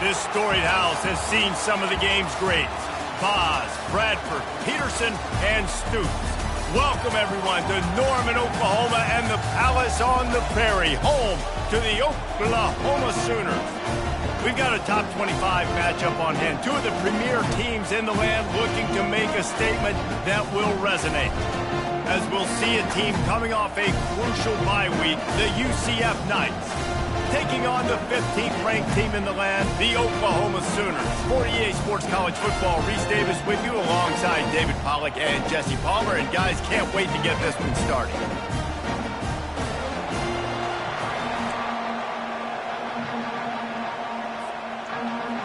This storied house has seen some of the game's greats. Boz, Bradford, Peterson, and Stoops. Welcome, everyone, to Norman, Oklahoma, and the Palace on the Prairie, home to the Oklahoma Sooners. We've got a top 25 matchup on hand. Two of the premier teams in the land looking to make a statement that will resonate. As we'll see a team coming off a crucial bye week, the UCF Knights, taking on the 15th ranked team in the land, the Oklahoma Sooners. For EA Sports College Football, Reese Davis with you alongside David Pollack and Jesse Palmer. And guys, can't wait to get this one started.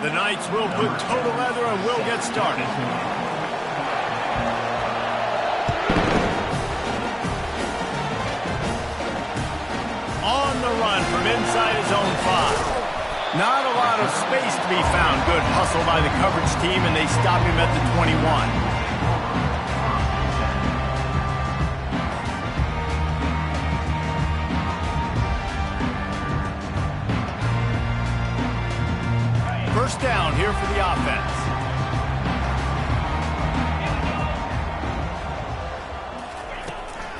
The Knights will put total leather and we'll get started. On the run from inside his own 5. Not a lot of space to be found. Good hustle by the coverage team, and they stop him at the 21. First down here for the offense.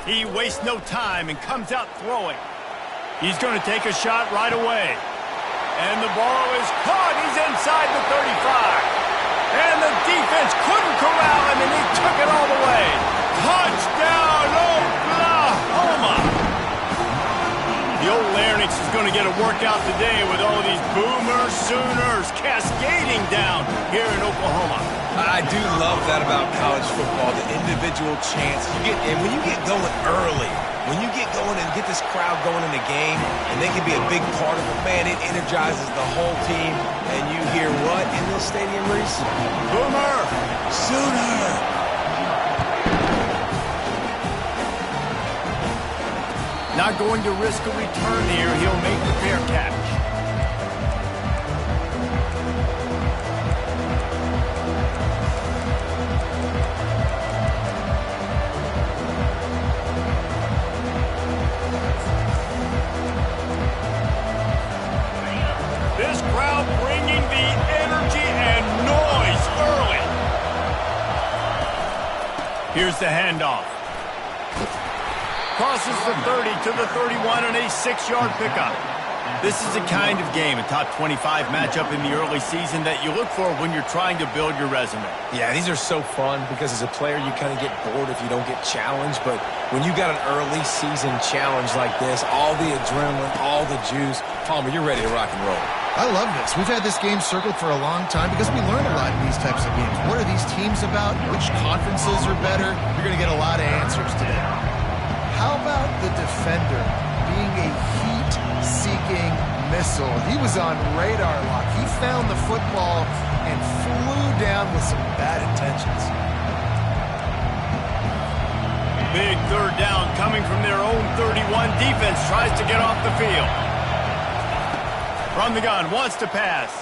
He wastes no time and comes out throwing. He's going to take a shot right away. And the ball is caught. He's inside the 35. And the defense couldn't corral him, and he took it all the way. Touchdown, Oklahoma! The old larynx is going to get a workout today with all these Boomer Sooners cascading down here in Oklahoma. I do love that about college football, the individual chance you get. And when you get going early, when you get going and get this crowd going in the game, and they can be a big part of it, man, it energizes the whole team. And you hear what in this stadium, Reese? Boomer! Sooner! Not going to risk a return here. He'll make the fair catch. This crowd bringing the energy and noise early. Here's the handoff. Crosses the 30 to the 31 and a 6-yard pickup. This is the kind of game, a top 25 matchup in the early season, that you look for when you're trying to build your resume. Yeah, these are so fun because as a player, you kind of get bored if you don't get challenged. But when you got an early season challenge like this, all the adrenaline, all the juice, Palmer, you're ready to rock and roll. I love this. We've had this game circled for a long time because we learn a lot in these types of games. What are these teams about? Which conferences are better? You're going to get a lot of answers today. How about the defender being a heat-seeking missile? He was on radar lock. He found the football and flew down with some bad intentions. Big third down coming from their own 31. Defense tries to get off the field. From the gun, wants to pass.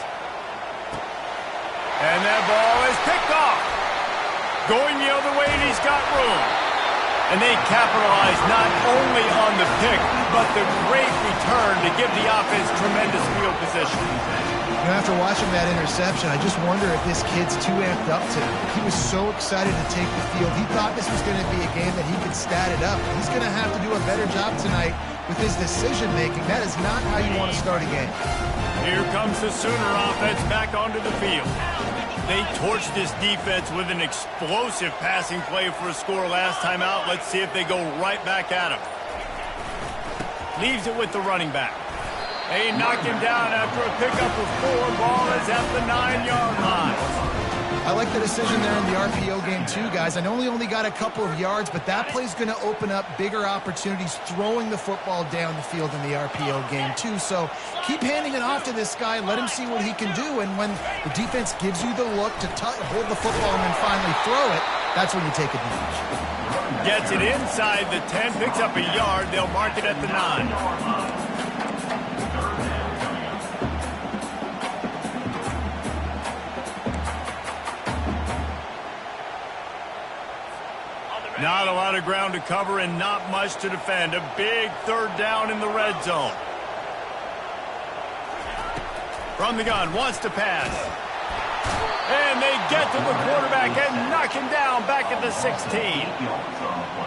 And that ball is picked off. Going the other way, and he's got room. And they capitalize not only on the pick, but the great return to give the offense tremendous field position. You know, after watching that interception, I just wonder if this kid's too amped up today. He was so excited to take the field. He thought this was going to be a game that he could stat it up. He's going to have to do a better job tonight with his decision-making. That is not how you want to start a game. Here comes the Sooner offense back onto the field. They torched this defense with an explosive passing play for a score last time out. Let's see if they go right back at him. Leaves it with the running back. They knock him down after a pickup of 4. Ball is at the 9-yard line. I like the decision there in the RPO game too, guys. I know he only got a couple of yards, but that play's going to open up bigger opportunities throwing the football down the field in the RPO game too. So keep handing it off to this guy. Let him see what he can do. And when the defense gives you the look to hold the football and then finally throw it, that's when you take advantage. Gets it inside the 10, picks up a yard. They'll mark it at the 9. Not a lot of ground to cover and not much to defend. A big third down in the red zone. From the gun, wants to pass. And they get to the quarterback and knock him down back at the 16.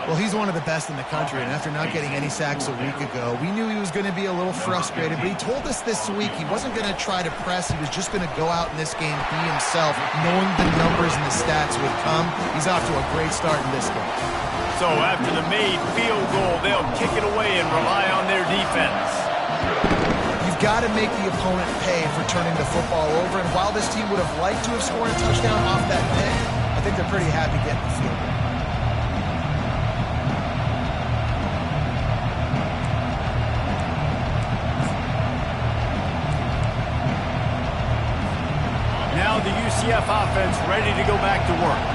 Well, he's one of the best in the country, and after not getting any sacks a week ago, we knew he was going to be a little frustrated, but he told us this week he wasn't going to try to press. He was just going to go out in this game, be himself, knowing the numbers and the stats would come. He's off to a great start in this game. So after the made field goal, they'll kick it away and rely on their defense. You've got to make the opponent pay for turning the football over, and while this team would have liked to have scored a touchdown off that pick, I think they're pretty happy getting the field goal. Now the UCF offense ready to go back to work.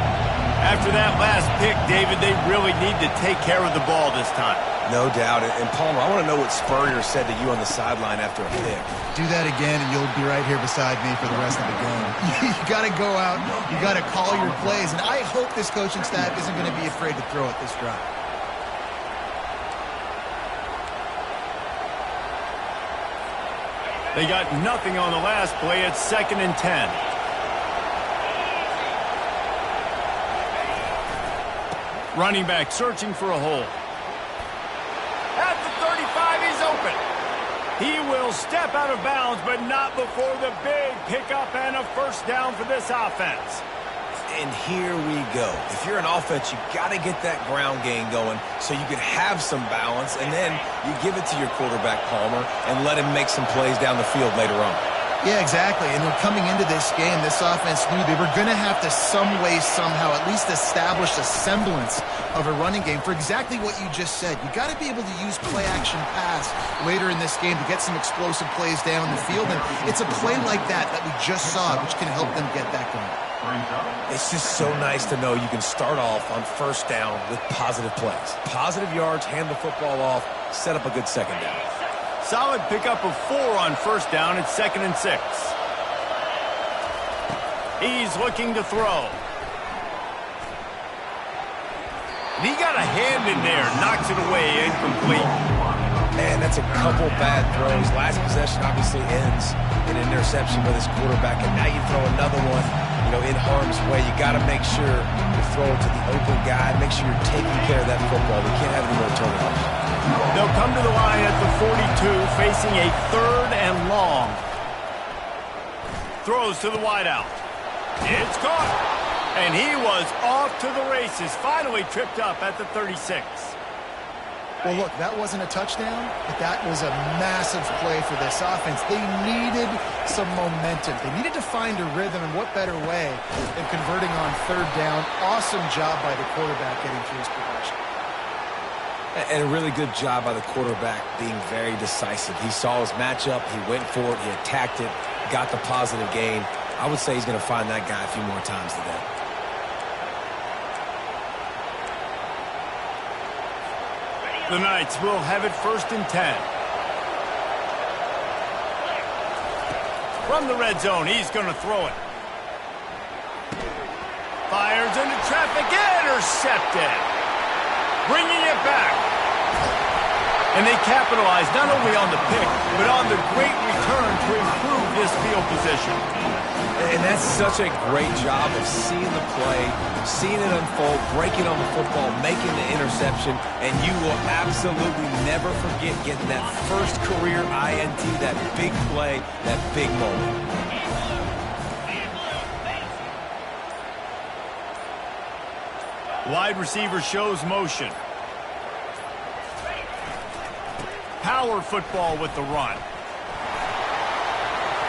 After that last pick, David, they really need to take care of the ball this time. No doubt. And Palmer, I want to know what Spurrier said to you on the sideline after a pick. Do that again, and you'll be right here beside me for the rest of the game. You got to go out. You got to call your plays, and I hope this coaching staff isn't going to be afraid to throw it this drive. They got nothing on the last play. It's 2nd and 10. Running back searching for a hole. At the 35, he's open. He will step out of bounds, but not before the big pickup and a first down for this offense. And here we go. If you're an offense, you got to get that ground game going so you can have some balance, and then you give it to your quarterback, Palmer, and let him make some plays down the field later on. Yeah, exactly. And when coming into this game, this offense knew they were going to have to some way, somehow, at least establish a semblance of a running game for exactly what you just said. You got to be able to use play-action pass later in this game to get some explosive plays down the field. And it's a play like that we just saw, which can help them get that going. It's just so nice to know you can start off on first down with positive plays. Positive yards, hand the football off, set up a good second down. Solid pickup of 4 on first down. It's 2nd and 6. He's looking to throw. And he got a hand in there, knocks it away, incomplete. Man, that's a couple bad throws. Last possession obviously ends in an interception with his quarterback, and now you throw another one, in harm's way. You got to make sure you throw it to the open guy. Make sure you're taking care of that football. We can't have any more turnovers. They'll come to the line at the 42, facing a 3rd and long. Throws to the wideout. It's caught. And he was off to the races. Finally tripped up at the 36. Well, look, that wasn't a touchdown, but that was a massive play for this offense. They needed some momentum. They needed to find a rhythm, and what better way than converting on 3rd down. Awesome job by the quarterback getting through his progression. And a really good job by the quarterback being very decisive. He saw his matchup, he went for it, he attacked it, got the positive gain. I would say he's going to find that guy a few more times today. The Knights will have it 1st and 10. From the red zone, he's going to throw it. Fires into traffic, intercepted. Bringing it back. And they capitalize not only on the pick, but on the great return to improve this field position. And that's such a great job of seeing the play, seeing it unfold, breaking on the football, making the interception, and you will absolutely never forget getting that first career INT, that big play, that big moment. Wide receiver shows motion. Power football with the run.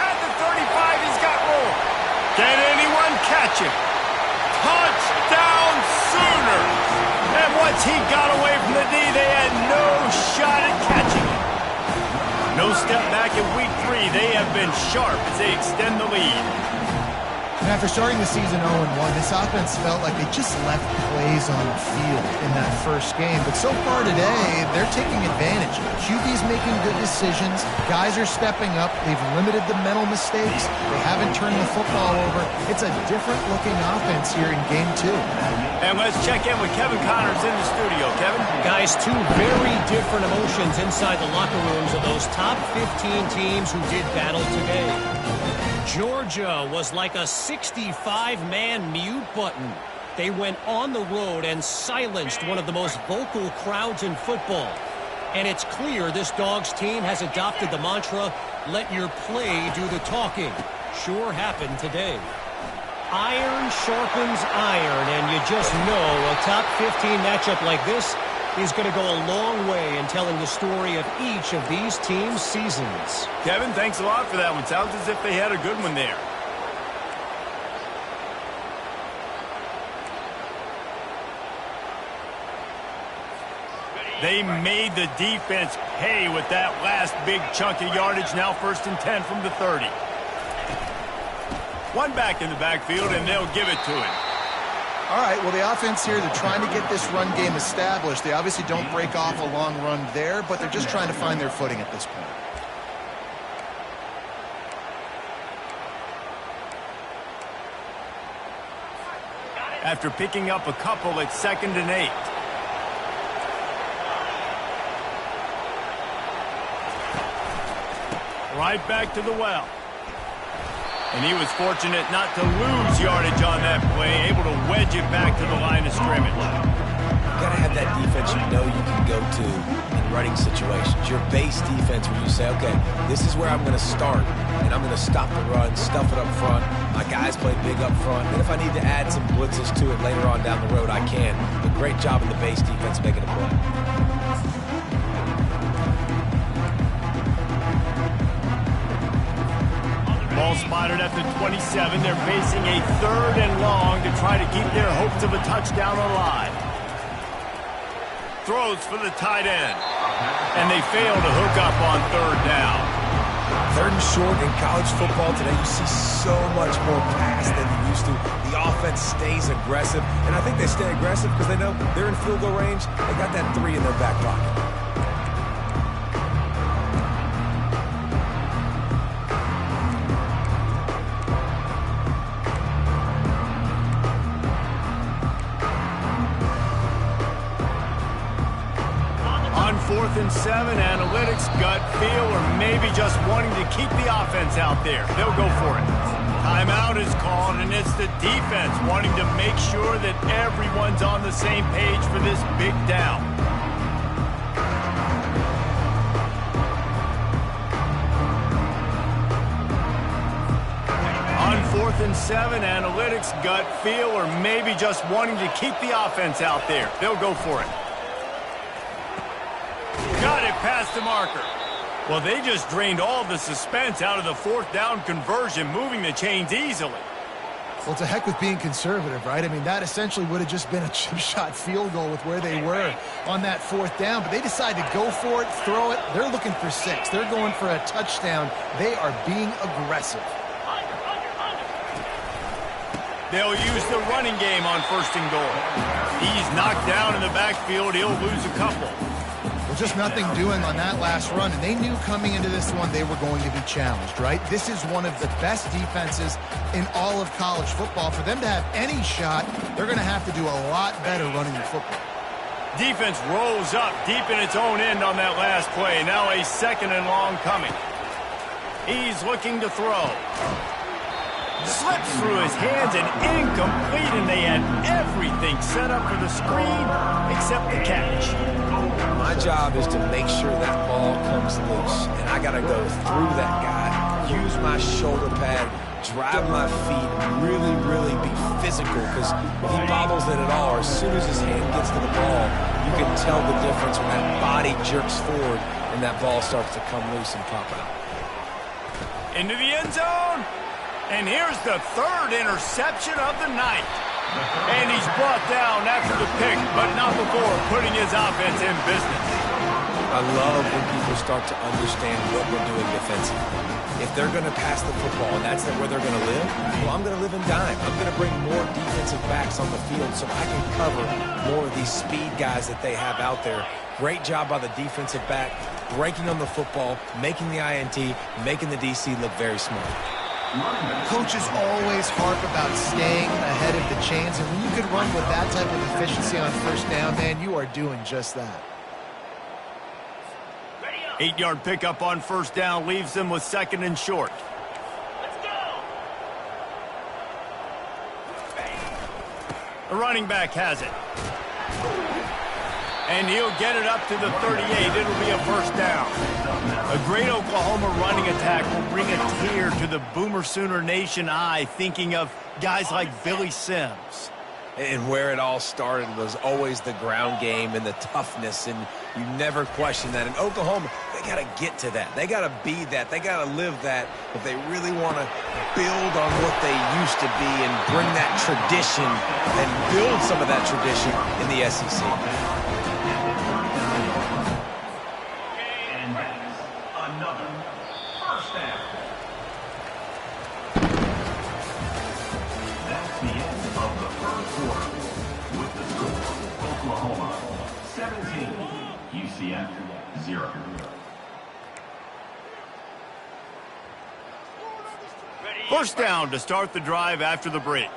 At the 35, he's got room. Can anyone catch him? Touchdown Sooners! And once he got away from the D, they had no shot at catching him. No step back in week 3. They have been sharp as they extend the lead. And after starting the season 0-1, this offense felt like they just left plays on the field in that first game. But so far today, they're taking advantage. QB's making good decisions. Guys are stepping up. They've limited the mental mistakes. They haven't turned the football over. It's a different-looking offense here in Game 2. And let's check in with Kevin Connors in the studio. Kevin? Guys, two very different emotions inside the locker rooms of those top 15 teams who did battle today. Georgia was like a 65-man mute button. They went on the road and silenced one of the most vocal crowds in football. And it's clear this Dogs team has adopted the mantra, let your play do the talking. Sure happened today. Iron sharpens iron, and you just know a top 15 matchup like this is going to go a long way in telling the story of each of these teams' seasons. Kevin, thanks a lot for that one. Sounds as if they had a good one there. They made the defense pay with that last big chunk of yardage. Now 1st and 10 from the 30. One back in the backfield, and they'll give it to him. All right, well, the offense here, they're trying to get this run game established. They obviously don't break off a long run there, but they're just trying to find their footing at this point. After picking up a couple at 2nd and 8. Right back to the well. And he was fortunate not to lose yardage on that play, able to wedge it back to the line of scrimmage. You got to have that defense you know you can go to in running situations. Your base defense where you say, okay, this is where I'm going to start, and I'm going to stop the run, stuff it up front. My guys play big up front. And if I need to add some blitzes to it later on down the road, I can. But great job in the base defense making a play. Ball spotted at the 27. They're facing a 3rd and long to try to keep their hopes of a touchdown alive. Throws for the tight end. And they fail to hook up on 3rd down. 3rd and short in college football today, you see so much more pass than you used to. The offense stays aggressive. And I think they stay aggressive because they know they're in field goal range. They got that 3 in their back pocket. On 4th and 7, analytics, gut feel, or maybe just wanting to keep the offense out there. They'll go for it. Timeout is called, and it's the defense wanting to make sure that everyone's on the same page for this big down. On 4th and 7, analytics, gut feel, or maybe just wanting to keep the offense out there. They'll go for it. Got it past the marker. Well, they just drained all the suspense out of the 4th down conversion, moving the chains easily. Well, it's a heck with being conservative, right? I mean, that essentially would have just been a chip shot field goal with where they were on that 4th down. But they decide to go for it, throw it. They're looking for 6. They're going for a touchdown. They are being aggressive. They'll use the running game on 1st and goal. He's knocked down in the backfield. He'll lose a couple. Well, just nothing doing on that last run, and they knew coming into this one they were going to be challenged, right? This is one of the best defenses in all of college football. For them to have any shot, they're going to have to do a lot better running the football. Defense rolls up deep in its own end on that last play. Now a 2nd and long coming. He's looking to throw. Slips through his hands and incomplete, and they had everything set up for the screen except the catch. My job is to make sure that ball comes loose, and I got to go through that guy, use my shoulder pad, drive my feet, really, really be physical, because if he bobbles it at all, or as soon as his hand gets to the ball, you can tell the difference when that body jerks forward and that ball starts to come loose and pop out. Into the end zone. And here's the 3rd interception of the night. And he's brought down after the pick, but not before putting his offense in business. I love when people start to understand what we're doing defensively. If they're going to pass the football and that's where they're going to live, well, I'm going to live in dime. I'm going to bring more defensive backs on the field so I can cover more of these speed guys that they have out there. Great job by the defensive back, breaking on the football, making the INT, making the DC look very smart. Coaches always harp about staying ahead of the chains, and when you can run with that type of efficiency on first down, man, you are doing just that. 8-yard pickup on first down leaves them with 2nd and short. The running back has it. And he'll get it up to the 38. It'll be a first down. A great Oklahoma running attack will bring a tear to the Boomer Sooner Nation eye, thinking of guys like Billy Sims. And where it all started was always the ground game and the toughness, and you never question that. In Oklahoma, they got to get to that. They got to be that. They got to live that if they really want to build on what they used to be and bring that tradition and build some of that tradition in the SEC. And that's another first down. That's the end of the first quarter. With the score, Oklahoma 17, UCF 0. First down to start the drive after the break.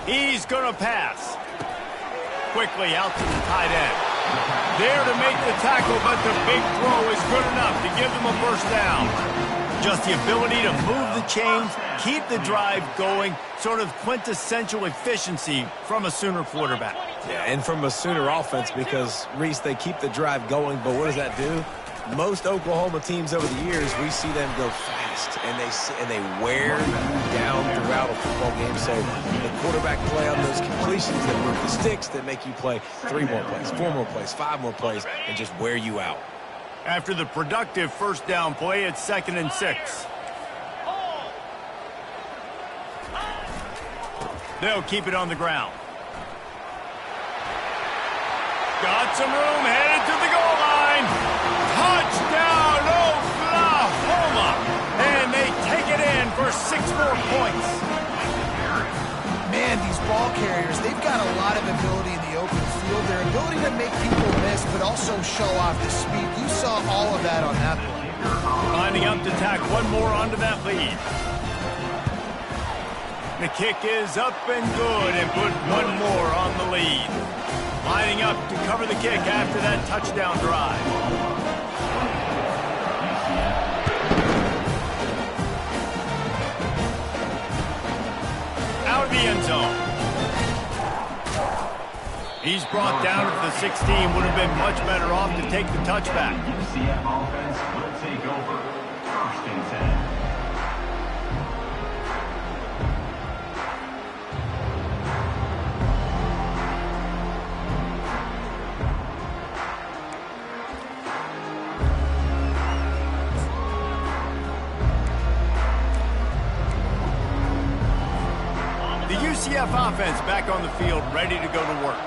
He's going to pass. Quickly out to the tight end. There to make the tackle, but the big throw is good enough to give them a first down. Just the ability to move the chains, keep the drive going, sort of quintessential efficiency from a Sooner quarterback. Yeah, and from a Sooner offense, because, Reese, they keep the drive going, but what does that do? Most Oklahoma teams over the years, we see them go fast, and they wear you down throughout a football game. So the quarterback play on those completions that move the sticks that make you play 3 more plays, 4 more plays, 5 more plays, and just wear you out. After the productive first down play, it's 2nd and 6. They'll keep it on the ground. Got some room, headed to the goal line. Touchdown, Oklahoma! And they take it in for 6 more points. Man, these ball carriers, they've got a lot of ability in the open field. Their ability to make people miss, but also show off the speed. You saw all of that on that play. Lining up to tack one more onto that lead. The kick is up and good, and put one more on the lead. Lining up to cover the kick after that touchdown drive. Out of the end zone. He's brought down at the 16. Would have been much better off to take the touchback. UCF offense will take over. 1st and 10. UCF offense back on the field, ready to go to work.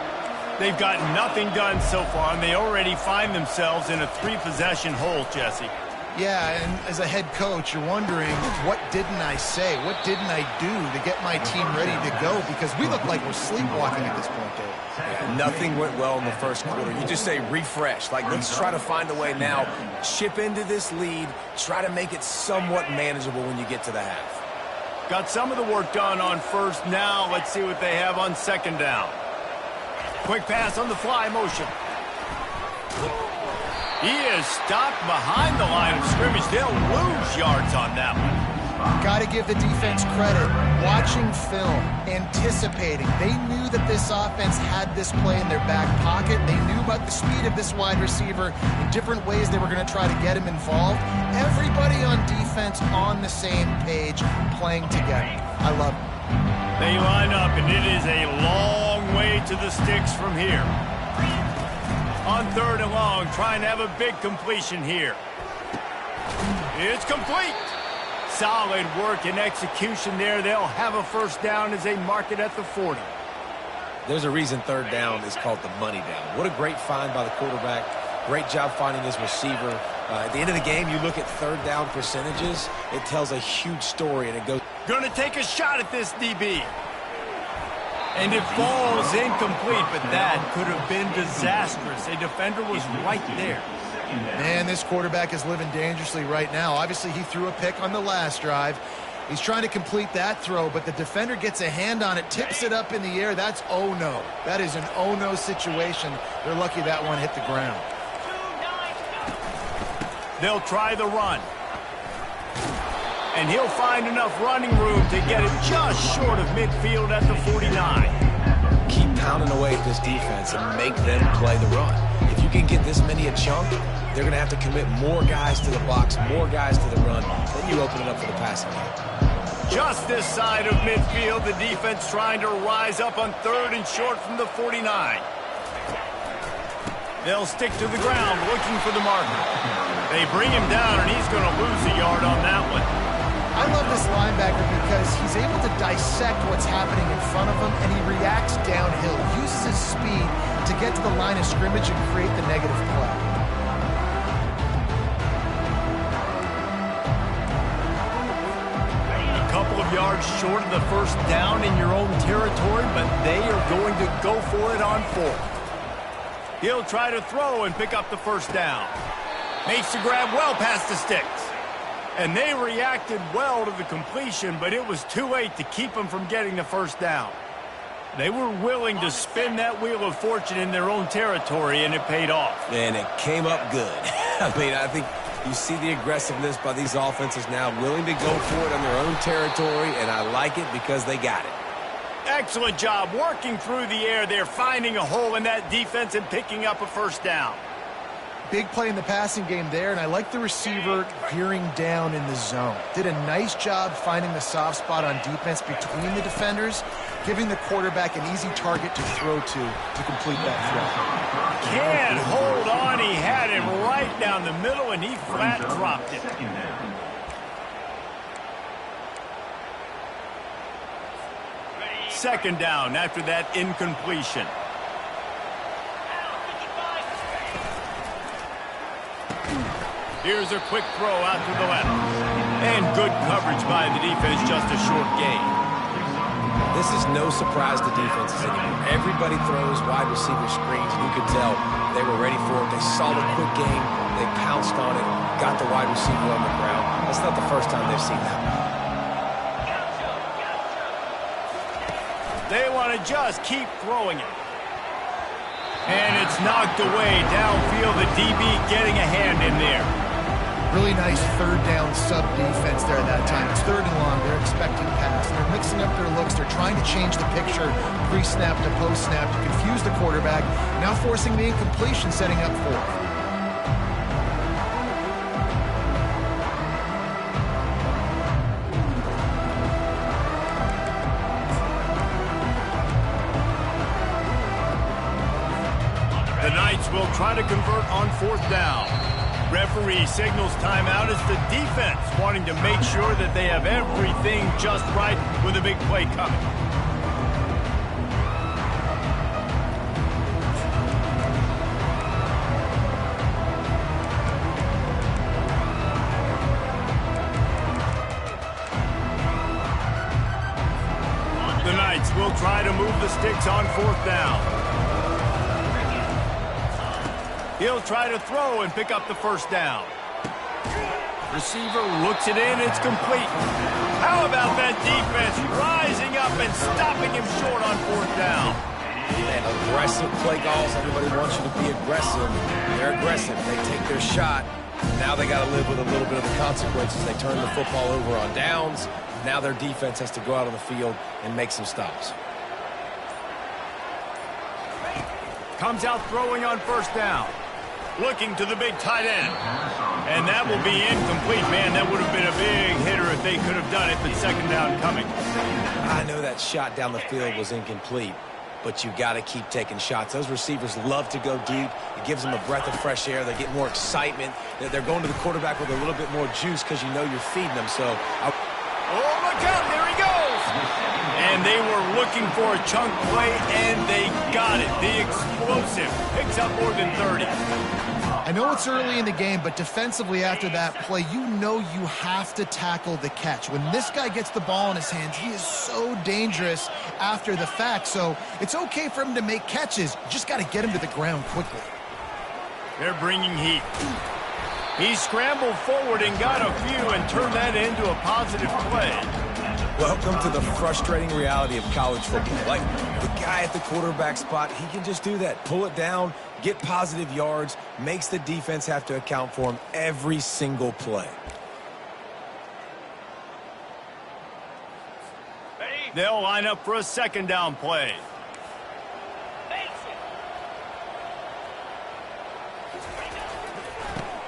They've got nothing done so far, and they already find themselves in a 3-possession hole, Jesse. Yeah, and as a head coach, you're wondering, what didn't I say? What didn't I do to get my team ready to go? Because we look like we're sleepwalking at this point, Dave. Yeah, nothing went well in the first quarter. You just say refresh. Like, let's try to find a way now. Chip into this lead. Try to make it somewhat manageable when you get to the half. Got some of the work done on first. Now let's see what they have on 2nd down. Quick pass on the fly motion. He is stopped behind the line of scrimmage. They'll lose yards on that one. Got to give the defense credit. Watching film, anticipating. They knew that this offense had this play in their back pocket. They knew about the speed of this wide receiver in different ways they were going to try to get him involved. Everybody on defense on the same page, playing together. I love it. They line up, and it is a long way to the sticks from here. On 3rd and long, trying to have a big completion here. It's complete. Solid work and execution there. They'll have a first down as they mark it at the 40. There's a reason third down is called the money down. What a great find by the quarterback. Great job finding his receiver. At the end of the game, you look at third down percentages. It tells a huge story, and it goes. Going to take a shot at this DB. And it falls incomplete, but that could have been disastrous. A defender was right there. Man, this quarterback is living dangerously right now. Obviously, he threw a pick on the last drive. He's trying to complete that throw, but the defender gets a hand on it, tips it up in the air. That's oh-no. That is an oh-no situation. They're lucky that one hit the ground. They'll try the run. And he'll find enough running room to get it just short of midfield at the 49. Keep pounding away at this defense and make them play the run. If you can get this many a chunk, they're going to have to commit more guys to the box, more guys to the run. Then you open it up for the passing game. Just this side of midfield, the defense trying to rise up on third and short from the 49. They'll stick to the ground looking for the marker. They bring him down, and he's going to lose a yard on that one. I love this linebacker because he's able to dissect what's happening in front of him, and he reacts downhill, uses his speed to get to the line of scrimmage and create the negative play. A couple of yards short of the first down in your own territory, but they are going to go for it on fourth. He'll try to throw and pick up the first down. Makes the grab well past the sticks. And they reacted well to the completion, but it was too late to keep them from getting the first down. They were willing to spin that wheel of fortune in their own territory, and it paid off. And it came up good. I mean, I think you see the aggressiveness by these offenses now, willing to go for it on their own territory, and I like it because they got it. Excellent job working through the air there, finding a hole in that defense and picking up a first down. Big play in the passing game there, and I like the receiver gearing down in the zone. Did a nice job finding the soft spot on defense between the defenders, giving the quarterback an easy target to throw to complete that throw. Can't hold on. He had him right down the middle, and he flat dropped it. Second down after that incompletion. Here's a quick throw out to the left. And good coverage by the defense, just a short gain. This is no surprise to defenses anymore. Everybody throws wide receiver screens, and you could tell they were ready for it. They saw the quick game. They pounced on it, got the wide receiver on the ground. That's not the first time they've seen that. They want to just keep throwing it. And it's knocked away downfield. The DB getting a hand in there. Really nice third down sub defense there at that time. It's third and long. They're expecting pass. They're mixing up their looks. They're trying to change the picture pre-snap to post-snap to confuse the quarterback. Now forcing the incompletion, setting up fourth. The Knights will try to convert on fourth down. Referee signals timeout as the defense wanting to make sure that they have everything just right with a big play coming. The Knights will try to move the sticks on fourth down. He'll try to throw and pick up the first down. Receiver looks it in. It's complete. How about that defense rising up and stopping him short on fourth down? Man, aggressive play calls. Everybody wants you to be aggressive. They're aggressive. They take their shot. Now they got to live with a little bit of the consequences. They turn the football over on downs. Now their defense has to go out on the field and make some stops. Comes out throwing on first down. Looking to the big tight end. And that will be incomplete. Man, that would have been a big hitter if they could have done it, but second down coming. I know that shot down the field was incomplete, but you got to keep taking shots. Those receivers love to go deep. It gives them a breath of fresh air. They get more excitement. They're going to the quarterback with a little bit more juice because you know you're feeding them. So, oh, look out. There he goes. And they were looking for a chunk play, and they got it. The explosive picks up more than 30. I know it's early in the game, but defensively after that play, you know you have to tackle the catch. When this guy gets the ball in his hands, he is so dangerous after the fact. So it's okay for him to make catches. You just got to get him to the ground quickly. They're bringing heat. He scrambled forward and got a few and turned that into a positive play. Welcome to the frustrating reality of college football. Like, the guy at the quarterback spot, he can just do that. Pull it down, get positive yards, makes the defense have to account for him every single play. They'll line up for a second down play.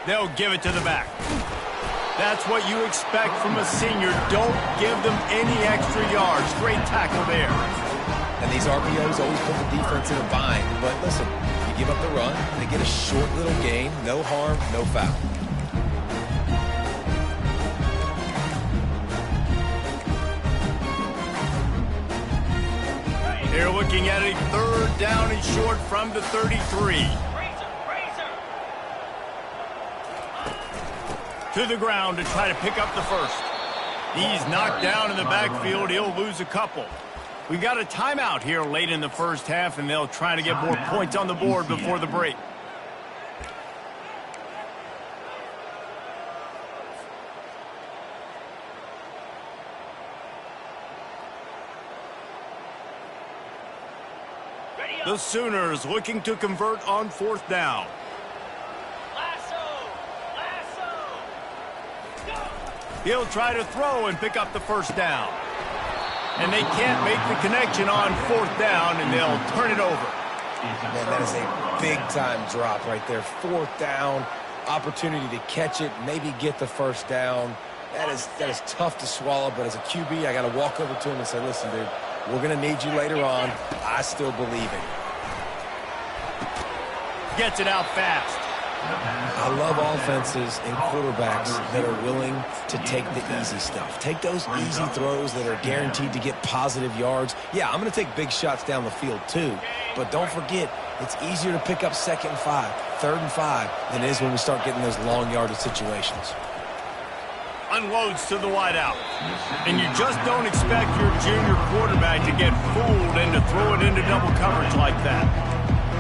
They'll give it to the back. That's what you expect from a senior. Don't give them any extra yards. Great tackle there. And these RPOs always put the defense in a bind. But listen, you give up the run, they get a short little gain. No harm, no foul. They're looking at a third down and short from the 33. To the ground to try to pick up the first. He's knocked down in the backfield. He'll lose a couple. We got a timeout here late in the first half, and they'll try to get more points on the board before the break. The Sooners looking to convert on fourth down. He'll try to throw and pick up the first down. And they can't make the connection on fourth down, and they'll turn it over. Man, that is a big-time drop right there. Fourth down, opportunity to catch it, maybe get the first down. That is tough to swallow, but as a QB, I got to walk over to him and say, listen, dude, we're going to need you later on. I still believe it. Gets it out fast. I love offenses and quarterbacks that are willing to take the easy stuff. Take those easy throws that are guaranteed to get positive yards. Yeah, I'm going to take big shots down the field too, but don't forget, it's easier to pick up 2nd and 5, 3rd and 5 than it is when we start getting those long yardage situations. Unloads to the wideout. And you just don't expect your junior quarterback to get fooled into throwing into double coverage like that.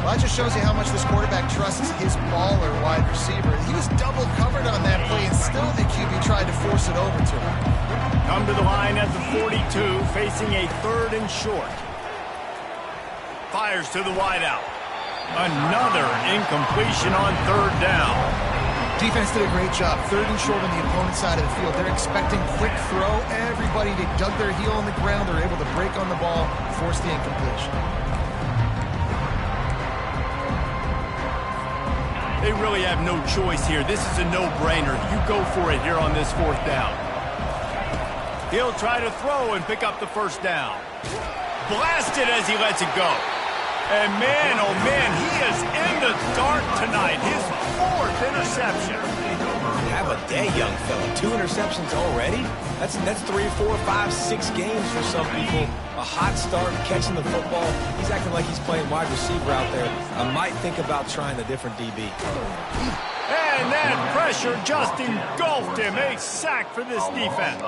Well, that just shows you how much this quarterback trusts his baller wide receiver. He was double covered on that play, and still the QB tried to force it over to him. Come to the line at the 42, facing a 3rd and short. Fires to the wideout. Another incompletion on 3rd down. Defense did a great job. 3rd and short on the opponent's side of the field. They're expecting quick throw. Everybody, they dug their heel on the ground. They're able to break on the ball, force the incompletion. They really have no choice here. This is a no-brainer. You go for it here on this 4th down. He'll try to throw and pick up the first down. Blasted as he lets it go. And man, oh man, he is in the dark tonight. His 4th interception. Have a day, young fella. 2 interceptions already? That's 3, 4, 5, 6 games for some people. A hot start, catching the football. He's acting like he's playing wide receiver out there. I might think about trying a different DB. And that pressure just engulfed him. A sack for this defense.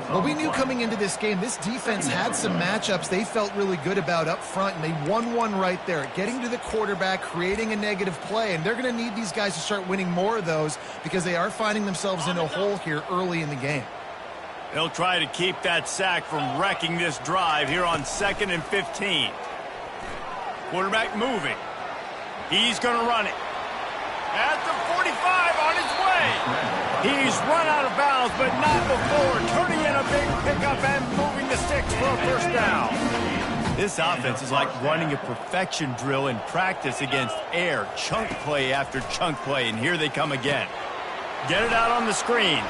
Well, we knew coming into this game, this defense had some matchups they felt really good about up front, and they won one right there. Getting to the quarterback, creating a negative play, and they're going to need these guys to start winning more of those because they are finding themselves in a hole here early in the game. They'll try to keep that sack from wrecking this drive here on 2nd and 15. Quarterback moving. He's going to run it. At the 45 on his way. He's run out of bounds, but not before. Turning in a big pickup and moving the sticks for a first down. This offense is like running a perfection drill in practice against air. Chunk play after chunk play, and here they come again. Get it out on the screen.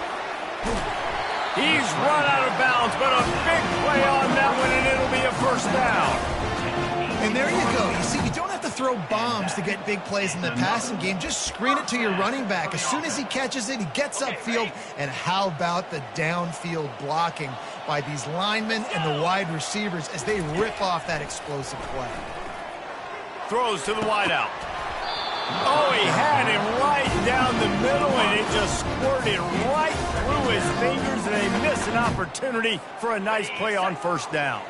He's run out of bounds, but a big play on that one, and it'll be a first down. And there you go. You see, you don't have to throw bombs to get big plays in the passing game. Just screen it to your running back. As soon as he catches it, he gets upfield. And how about the downfield blocking? by these linemen and the wide receivers as they rip off that explosive play. Throws to the wideout. Oh, he had him right down the middle, and it just squirted right through his fingers, and they miss an opportunity for a nice play on first down.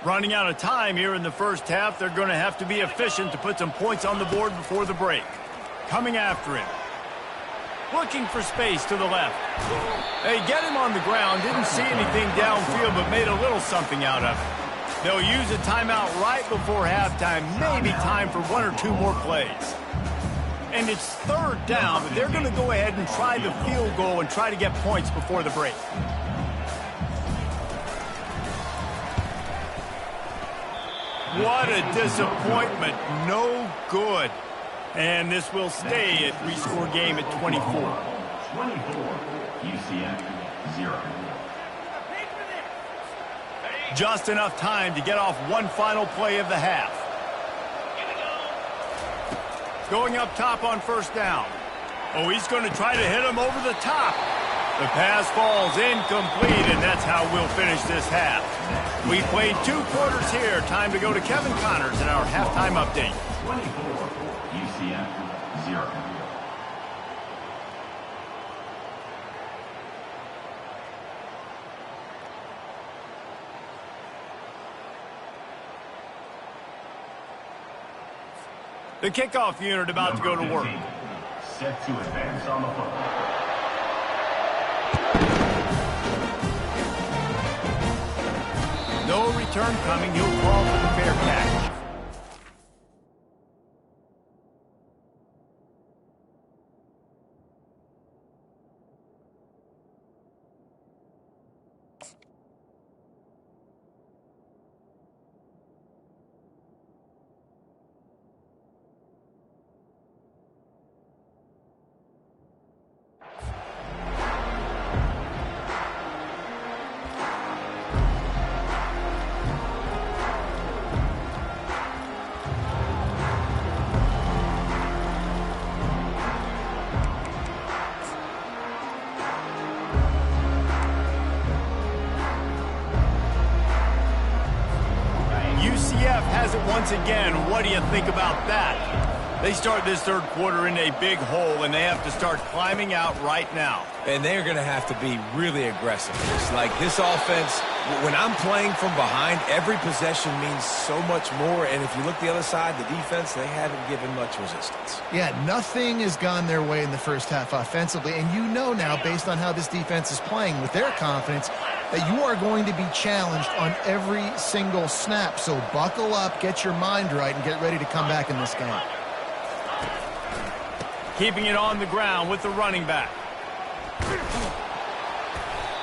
Running out of time here in the first half, they're going to have to be efficient to put some points on the board before the break. Coming after him. Looking for space to the left. They get him on the ground, didn't see anything downfield, but made a little something out of it. They'll use a timeout right before halftime, maybe time for one or two more plays. And it's third down, but they're going to go ahead and try the field goal and try to get points before the break. What a disappointment. No good. And this will stay a three-score game at 24. 24, UCF 0. Just enough time to get off one final play of the half. Going up top on first down. Oh, he's going to try to hit him over the top. The pass falls incomplete, and that's how we'll finish this half. We played 2 quarters here. Time to go to Kevin Connors in our halftime update. 24, UCF 0. The kickoff unit about to go to work. Set to advance on the football. No return coming. He'll call for the fair catch. UCF has it once again. What do you think about that? They start this third quarter in a big hole, and they have to start climbing out right now. And they're going to have to be really aggressive. It's like this offense, when I'm playing from behind, every possession means so much more. And if you look the other side, the defense, they haven't given much resistance. Yeah, nothing has gone their way in the first half offensively. And you know now, based on how this defense is playing with their confidence, that you are going to be challenged on every single snap. So buckle up, get your mind right, and get ready to come back in this game. Keeping it on the ground with the running back.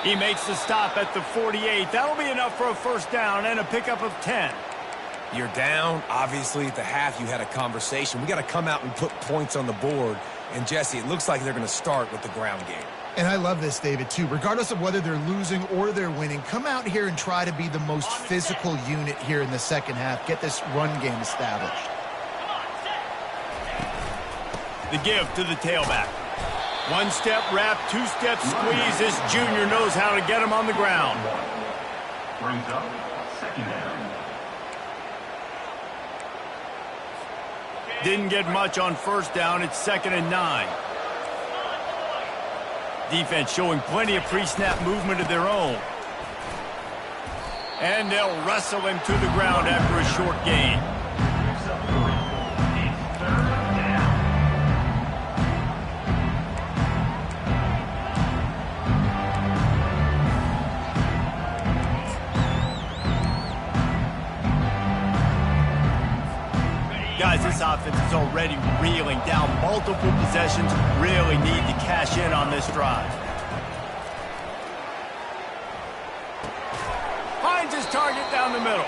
He makes the stop at the 48. That'll be enough for a first down and a pickup of 10. You're down. Obviously, at the half, you had a conversation. We got to come out and put points on the board. And, Jesse, it looks like they're going to start with the ground game. And I love this, David, too. Regardless of whether they're losing or they're winning, come out here and try to be the most physical unit here in the second half. Get this run game established. The give to the tailback. One step wrap, 2 step squeeze. This junior knows how to get him on the ground. Brings up second down. Didn't get much on first down. It's 2nd and 9. Defense showing plenty of pre-snap movement of their own. And they'll wrestle him to the ground after a short gain. Guys, this offense is already reeling down multiple possessions. Really need to cash in on this drive. Finds his target down the middle.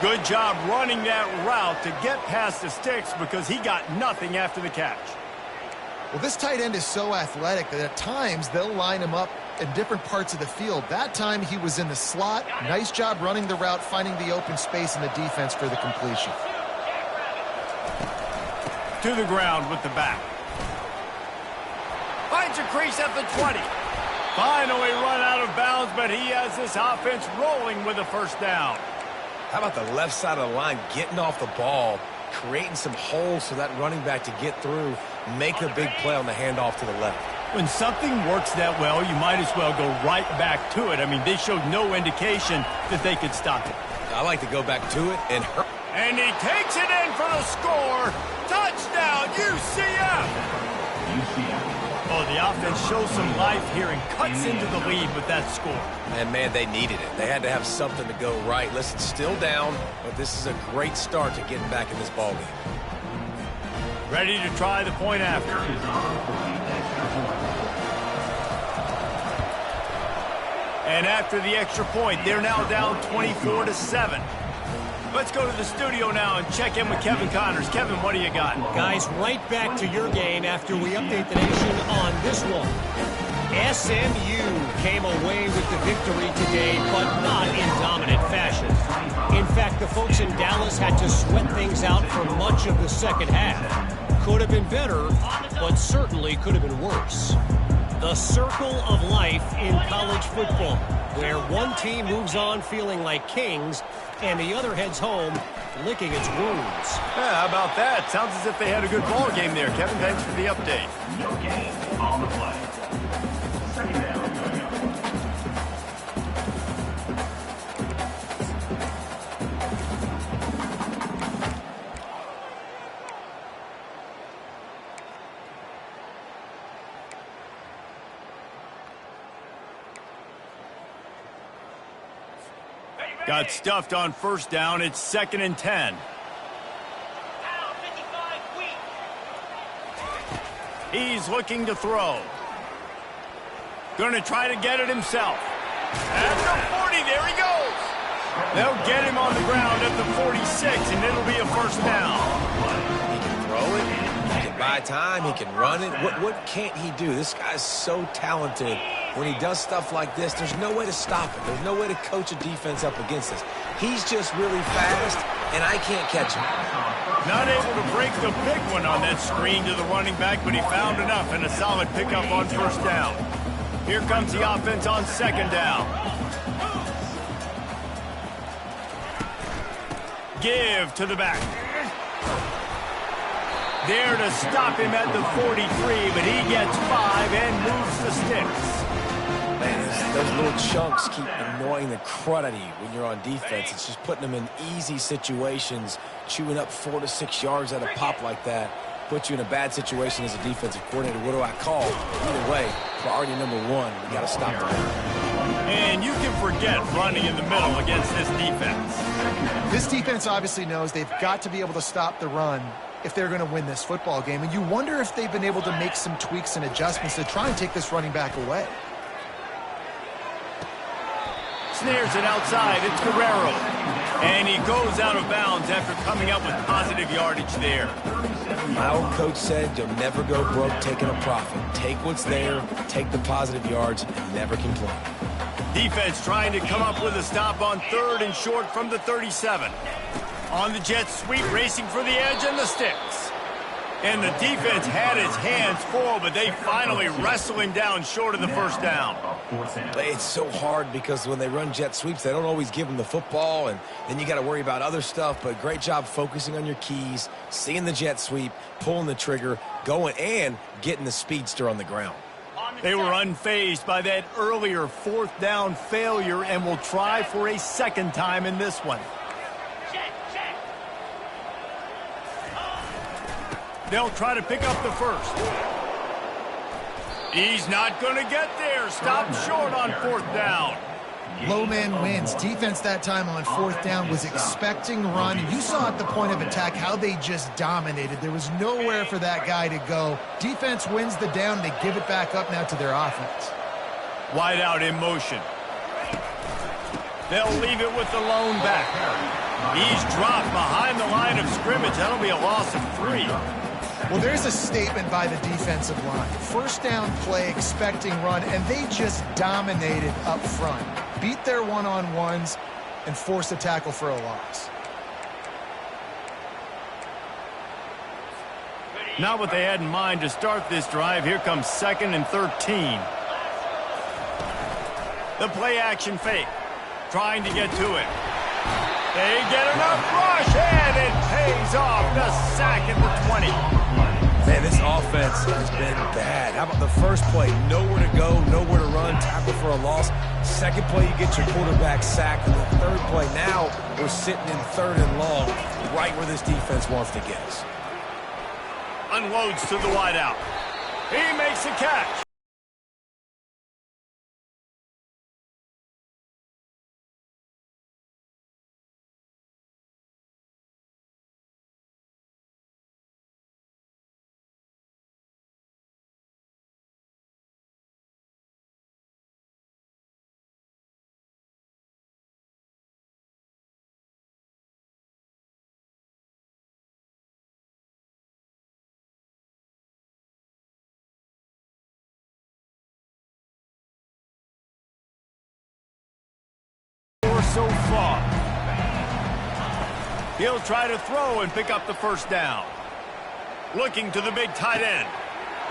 Good job running that route to get past the sticks because he got nothing after the catch. Well, this tight end is so athletic that at times they'll line him up in different parts of the field. That time he was in the slot. Nice job running the route, finding the open space in the defense for the completion. To the ground with the back. Finds a crease at the 20. Finally run out of bounds, but he has this offense rolling with a first down. How about the left side of the line getting off the ball, creating some holes for that running back to get through, make a big play on the handoff to the left. When something works that well, you might as well go right back to it. I mean, they showed no indication that they could stop it. I like to go back to it and hurt. And he takes it in for the score. Touchdown, UCF! UCF. Oh, the offense shows some life here and cuts into the lead with that score. And, man, they needed it. They had to have something to go right. Listen, still down, but this is a great start to getting back in this ballgame. Ready to try the point after. And after the extra point, they're now down 24-7. Let's go to the studio now and check in with Kevin Connors. Kevin, what do you got? Guys, right back to your game after we update the nation on this one. SMU came away with the victory today, but not in dominant fashion. In fact, the folks in Dallas had to sweat things out for much of the second half. Could have been better, but certainly could have been worse. The circle of life in college football, where one team moves on feeling like kings and the other heads home licking its wounds. Yeah, how about that? Sounds as if they had a good ball game there. Kevin, thanks for the update. No gain on the play. Second down. Got stuffed on first down. It's 2nd and 10. He's looking to throw. Going to try to get it himself. At the 40, there he goes. They'll get him on the ground at the 46, and it'll be a first down. He can throw it. He can buy time. He can run it. What can't he do? This guy's so talented. When he does stuff like this, there's no way to stop it. There's no way to coach a defense up against this. He's just really fast, and I can't catch him. Not able to break the big one on that screen to the running back, but he found enough and a solid pickup on first down. Here comes the offense on 2nd down. Give to the back. There to stop him at the 43, but he gets 5 and moves the sticks. Man, those little chunks keep annoying the crud out of you when you're on defense. It's just putting them in easy situations, chewing up 4 to 6 yards at a pop like that. Puts you in a bad situation as a defensive coordinator. What do I call? Either way, priority number 1, we got to stop the run. And you can forget running in the middle against this defense. This defense obviously knows they've got to be able to stop the run if they're going to win this football game. And you wonder if they've been able to make some tweaks and adjustments to try and take this running back away. Snares it outside. It's Guerrero. And he goes out of bounds after coming up with positive yardage there. My old coach said you'll never go broke taking a profit. Take what's there, take the positive yards, and never complain. Defense trying to come up with a stop on 3rd and short from the 37. On the jet sweep, racing for the edge and the sticks. And the defense had his hands full, but they finally wrestle him down short of the first down. It's so hard because when they run jet sweeps, they don't always give them the football, and then you got to worry about other stuff. But great job focusing on your keys, seeing the jet sweep, pulling the trigger, going, and getting the speedster on the ground. They were unfazed by that earlier 4th down failure and will try for a 2nd time in this one. They'll try to pick up the first. He's not going to get there. Stopped short on 4th down. Low man wins. Defense that time on 4th down was expecting run. And you saw at the point of attack how they just dominated. There was nowhere for that guy to go. Defense wins the down. They give it back up now to their offense. Wide out in motion. They'll leave it with the lone back. He's dropped behind the line of scrimmage. That'll be a loss of 3. Well, there's a statement by the defensive line. 1st down play, expecting run, and they just dominated up front. Beat their one-on-ones and forced a tackle for a loss. Not what they had in mind to start this drive. Here comes 2nd and 13. The play action fake. Trying to get to it. They get enough rush, and it pays off. The sack at the 20. Man, this offense has been bad. How about the first play? Nowhere to go, nowhere to run, tackle for a loss. Second play, you get your quarterback sacked. And the third play, now we're sitting in 3rd and long, right where this defense wants to get us. Unloads to the wideout. He makes the catch. So far. He'll try to throw and pick up the first down. Looking to the big tight end.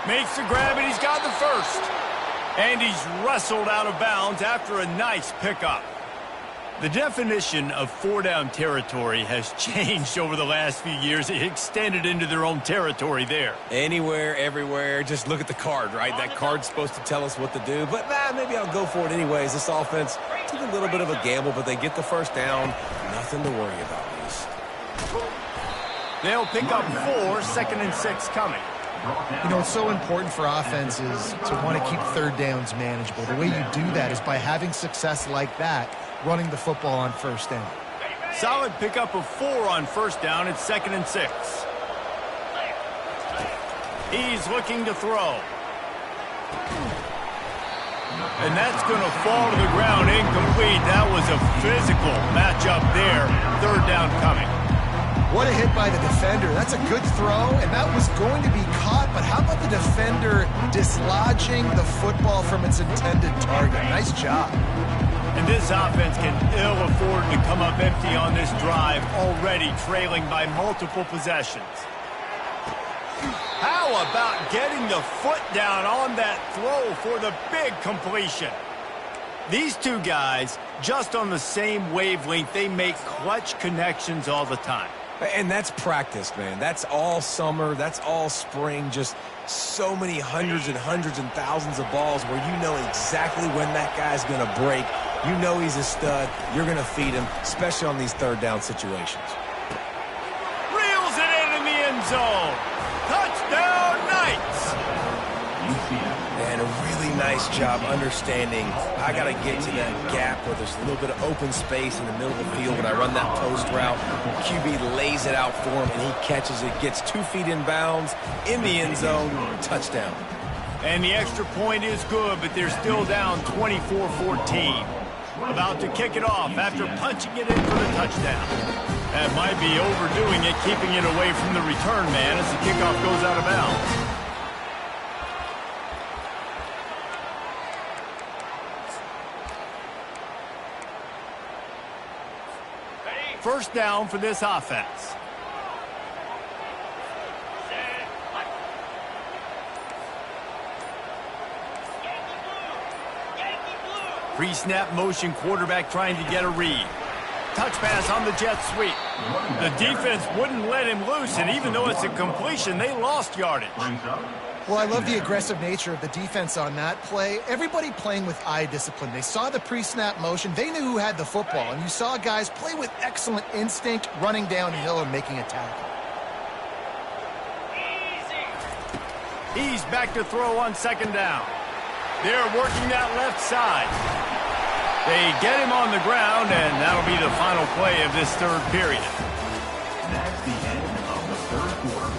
Makes the grab and he's got the first. And he's wrestled out of bounds after a nice pickup. The definition of 4-down territory has changed over the last few years. It extended into their own territory there. Anywhere, everywhere, just look at the card, right? That card's supposed to tell us what to do, but maybe I'll go for it anyways. This offense took a little bit of a gamble, but they get the first down. Nothing to worry about, Reese. They'll pick up 4, 2nd and 6 coming. You know, it's so important for offenses to want to keep 3rd downs manageable. The way you do that is by having success like that, running the football on 1st down. Solid pickup of 4 on 1st down. It's 2nd and 6. He's looking to throw. And that's going to fall to the ground incomplete. That was a physical matchup there. 3rd down coming. What a hit by the defender. That's a good throw, and that was going to be caught, but how about the defender dislodging the football from its intended target? Nice job. And this offense can ill afford to come up empty on this drive, already trailing by multiple possessions. How about getting the foot down on that throw for the big completion? These two guys, just on the same wavelength, they make clutch connections all the time. And that's practice, man. That's all summer. That's all spring. Just so many hundreds and thousands of balls where you know exactly when that guy's going to break. You know he's a stud. You're going to feed him, especially on these 3rd down situations. Reels it in the end zone. Touchdown, Knights. And a really nice job understanding I got to get to that gap where there's a little bit of open space in the middle of the field. When I run that post route, QB lays it out for him, and he catches it, gets 2 feet in bounds, in the end zone, touchdown. And the extra point is good, but they're still down 24-14. About to kick it off after punching it in for the touchdown. That might be overdoing it, keeping it away from the return man as the kickoff goes out of bounds. First down for this offense. Pre-snap motion, quarterback trying to get a read. Touch pass on the jet sweep. The defense wouldn't let him loose, and even though it's a completion, they lost yardage. Well, I love the aggressive nature of the defense on that play. Everybody playing with eye discipline. They saw the pre-snap motion. They knew who had the football, and you saw guys play with excellent instinct, running downhill and making a tackle. He's back to throw on 2nd down. They're working that left side. They get him on the ground, and that'll be the final play of this 3rd period. That's the end of the 3rd quarter.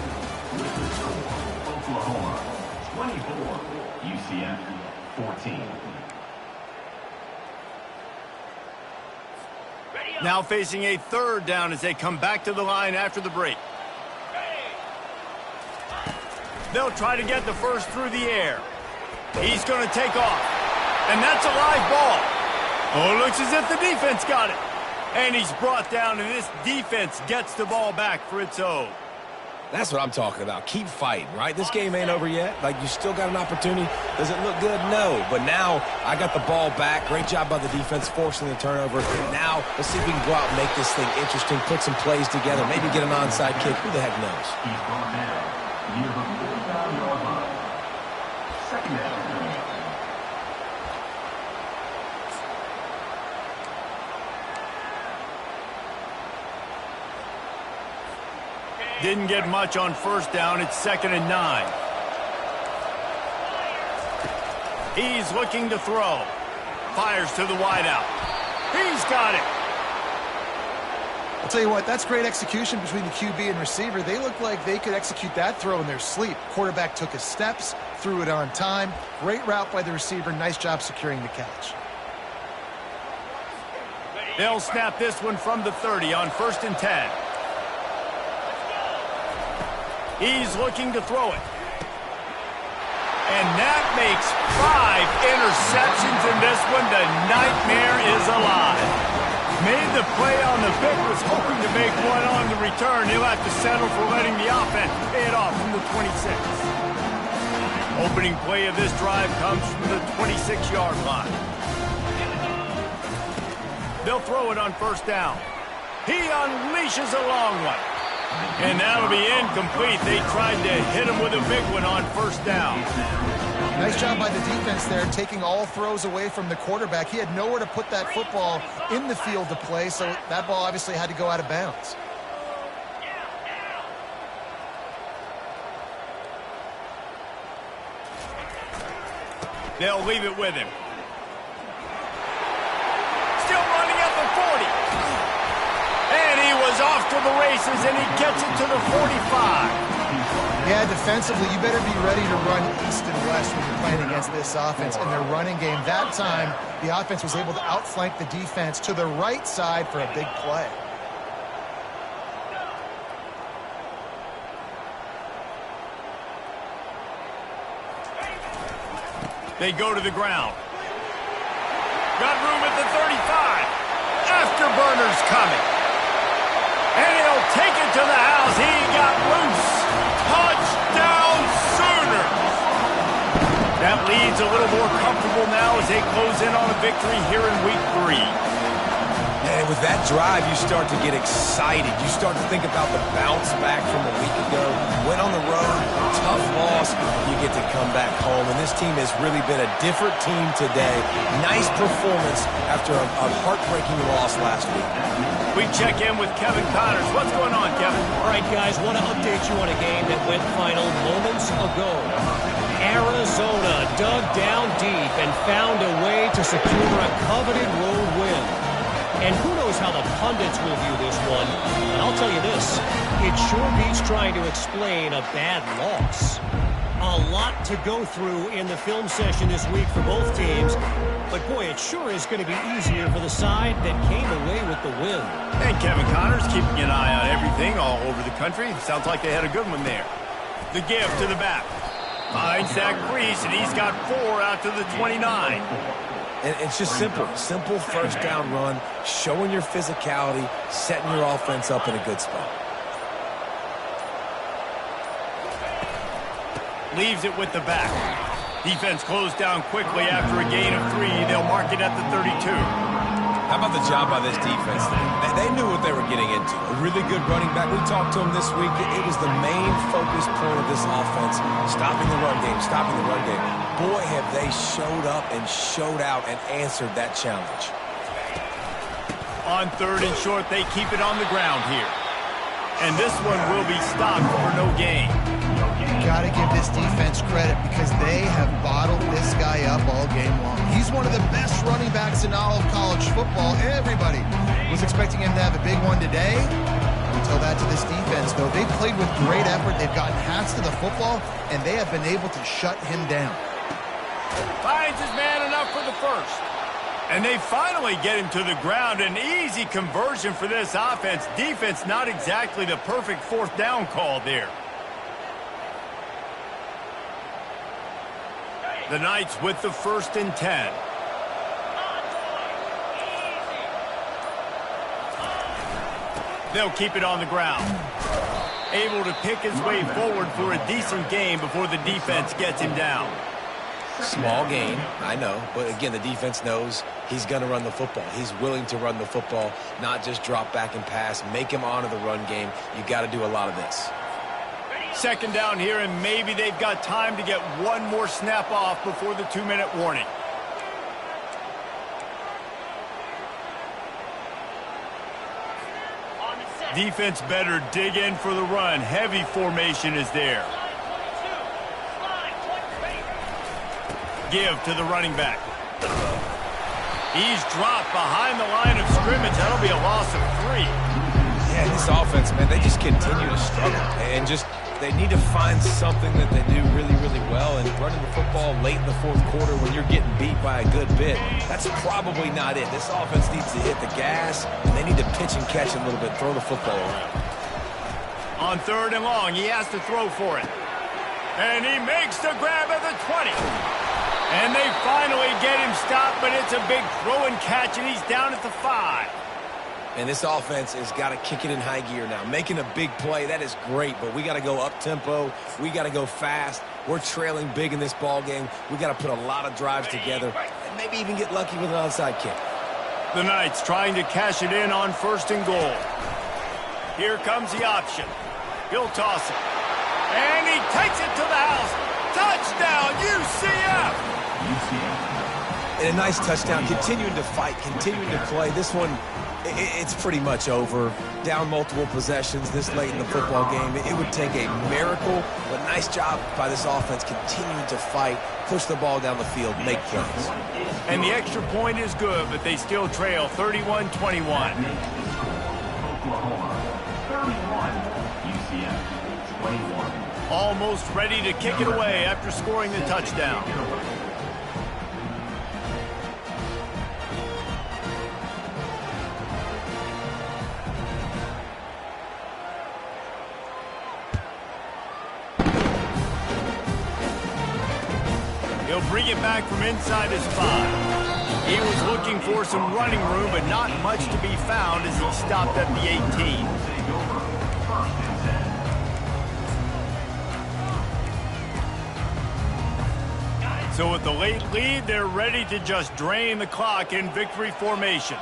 With the score, Oklahoma 24, UCF 14. Now facing a 3rd down as they come back to the line after the break. They'll try to get the first through the air. He's going to take off. And that's a live ball. Oh, it looks as if the defense got it. And he's brought down, and this defense gets the ball back for its own. That's what I'm talking about. Keep fighting, right? This game ain't over yet. Like, you still got an opportunity. Does it look good? No. But now I got the ball back. Great job by the defense forcing the turnover. Now let's see if we can go out and make this thing interesting, put some plays together, maybe get an onside kick. Who the heck knows? He's brought down near the 45-yard line. Second down. Didn't get much on first down. It's 2nd and 9. He's looking to throw. Fires to the wideout. He's got it. I'll tell you what, that's great execution between the QB and receiver. They look like they could execute that throw in their sleep. Quarterback took his steps, threw it on time. Great route by the receiver. Nice job securing the catch. They'll snap this one from the 30 on 1st and 10. He's looking to throw it. And that makes 5 interceptions in this one. The nightmare is alive. Made the play on the pick, was hoping to make one on the return. He'll have to settle for letting the offense pay it off from the 26. Opening play of this drive comes from the 26-yard line. They'll throw it on 1st down. He unleashes a long one. And that'll be incomplete. They tried to hit him with a big one on 1st down. Nice job by the defense there, taking all throws away from the quarterback. He had nowhere to put that football in the field to play, so that ball obviously had to go out of bounds. They'll leave it with him. Still running at the 40. And he was off to the races, and he gets it to the 45. Yeah, defensively, you better be ready to run east and west when you're playing against this offense in their running game. That time, the offense was able to outflank the defense to the right side for a big play. They go to the ground. Got room at the 35. Afterburners coming. And he'll take it to the house. He got loose. Touchdown Sooners. That lead's a little more comfortable now as they close in on a victory here in week 3. And with that drive, you start to get excited. You start to think about the bounce back from a week ago. Went on the road, tough loss. You get to come back home. And this team has really been a different team today. Nice performance after a heartbreaking loss last week. We check in with Kevin Connors. What's going on, Kevin? All right, guys, want to update you on a game that went final moments ago. Arizona dug down deep and found a way to secure a coveted road win. And who knows how the pundits will view this one. But I'll tell you this, it sure beats trying to explain a bad loss. A lot to go through in the film session this week for both teams. But boy, it sure is going to be easier for the side that came away with the win. And Kevin Connors keeping an eye on everything all over the country. Sounds like they had a good one there. The give to the back. Finds Zach Priest, and he's got 4 out to the 29. And it's just simple. Simple 1st down run, showing your physicality, setting your offense up in a good spot. Leaves it with the back. Defense closed down quickly after a gain of 3. They'll mark it at the 32. How about the job by this defense? They knew what they were getting into. A really good running back. We talked to him this week. It was the main focus point of this offense. Stopping the run game, stopping the run game. Boy, have they showed up and showed out and answered that challenge. On 3rd and short, they keep it on the ground here. And this one will be stopped for no gain. Got to give this defense credit because they have bottled this guy up all game long. He's one of the best running backs in all of college football. Everybody was expecting him to have a big one today. Until that to this defense, though. They played with great effort. They've gotten hands to the football, and they have been able to shut him down. Finds his man enough for the 1st. And they finally get him to the ground. An easy conversion for this offense. Defense not exactly the perfect 4th down call there. The Knights with the 1st and 10. They'll keep it on the ground. able to pick his way forward for a decent game before the defense gets him down. Small gain, I know, but again, the defense knows he's going to run the football. He's willing to run the football, not just drop back and pass, make him honor the run game. You got to do a lot of this. Second down here, and maybe they've got time to get one more snap off before the 2-minute warning. Defense better dig in for the run. Heavy formation is there. Give to the running back. He's dropped behind the line of scrimmage. That'll be a loss of 3. Yeah, this offense, man, they just continue to struggle. And they need to find something that they do really, really well. And running the football late in the fourth quarter when you're getting beat by a good bit, that's probably not it. This offense needs to hit the gas, and they need to pitch and catch a little bit, throw the football around. On 3rd and long, he has to throw for it. And he makes the grab at the 20. And they finally get him stopped, but it's a big throw and catch, and he's down at the 5. And this offense has got to kick it in high gear now. Making a big play, that is great, but we got to go up-tempo. We got to go fast. We're trailing big in this ball game. We got to put a lot of drives together and maybe even get lucky with an onside kick. The Knights trying to cash it in on 1st and goal. Here comes the option. He'll toss it. And he takes it to the house. Touchdown, UCF! And a nice touchdown, continuing to fight, continuing to play. This one, it's pretty much over. Down multiple possessions this late in the football game. It would take a miracle, but nice job by this offense continuing to fight, push the ball down the field, make plays. And the extra point is good, but they still trail 31-21. Oklahoma 31, UCF 21. Almost ready to kick it away after scoring the touchdown. He'll bring it back from inside his 5. He was looking for some running room, but not much to be found as he stopped at the 18. So with the late lead, they're ready to just drain the clock in victory formation.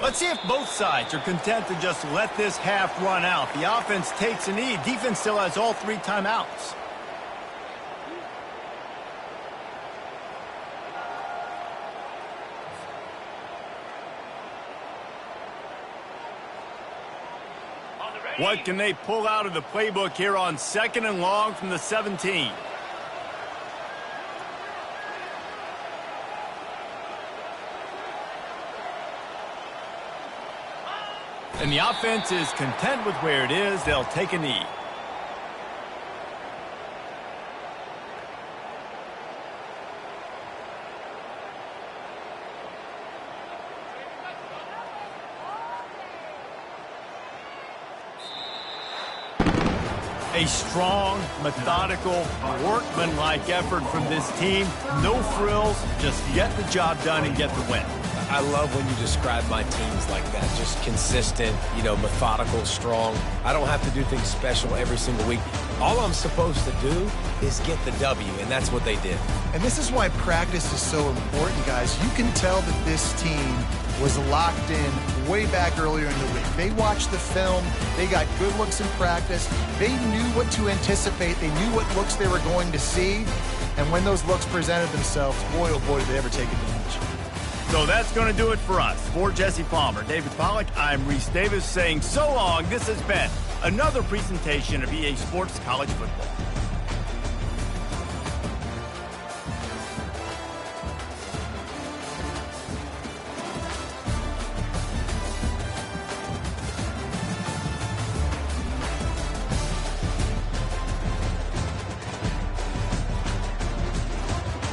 Let's see if both sides are content to just let this half run out. The offense takes a knee. Defense still has all 3 timeouts. What can they pull out of the playbook here on 2nd and long from the 17? And the offense is content with where it is. They'll take a knee. A strong, methodical, workmanlike effort from this team. No frills, just get the job done and get the win. I love when you describe my teams like that. Just consistent, methodical, strong. I don't have to do things special every single week. All I'm supposed to do is get the W, and that's what they did. And this is why practice is so important, guys. You can tell that this team was locked in way back earlier in the week. They watched the film. They got good looks in practice. They knew what to anticipate. They knew what looks they were going to see. And when those looks presented themselves, boy, oh boy, did they ever take advantage. So that's going to do it for us. For Jesse Palmer, David Pollack, I'm Reese Davis saying so long. This has been another presentation of EA Sports College Football.